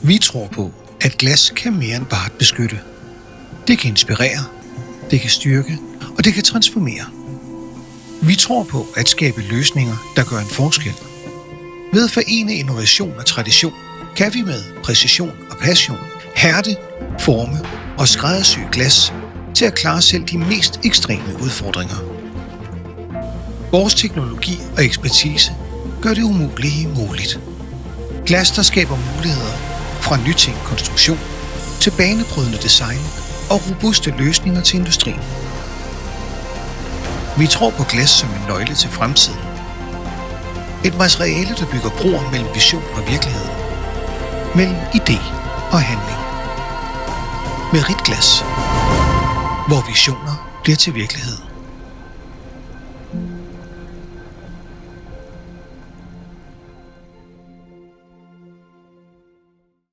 Vi tror på, at glas kan mere end bare beskytte. Det kan inspirere, det kan styrke, og det kan transformere. Vi tror på at skabe løsninger, der gør en forskel. Ved at forene innovation og tradition, kan vi med præcision og passion hærde, forme og skræddersy glas til at klare selv de mest ekstreme udfordringer. Vores teknologi og ekspertise gør det umulige muligt. Glas, der skaber muligheder fra nytænkt konstruktion til banebrydende design og robuste løsninger til industrien. Vi tror på glas som en nøgle til fremtiden. Et materiale, der bygger broer mellem vision og virkelighed. Mellem idé og handling. Med Ritglas, hvor visioner bliver til virkelighed.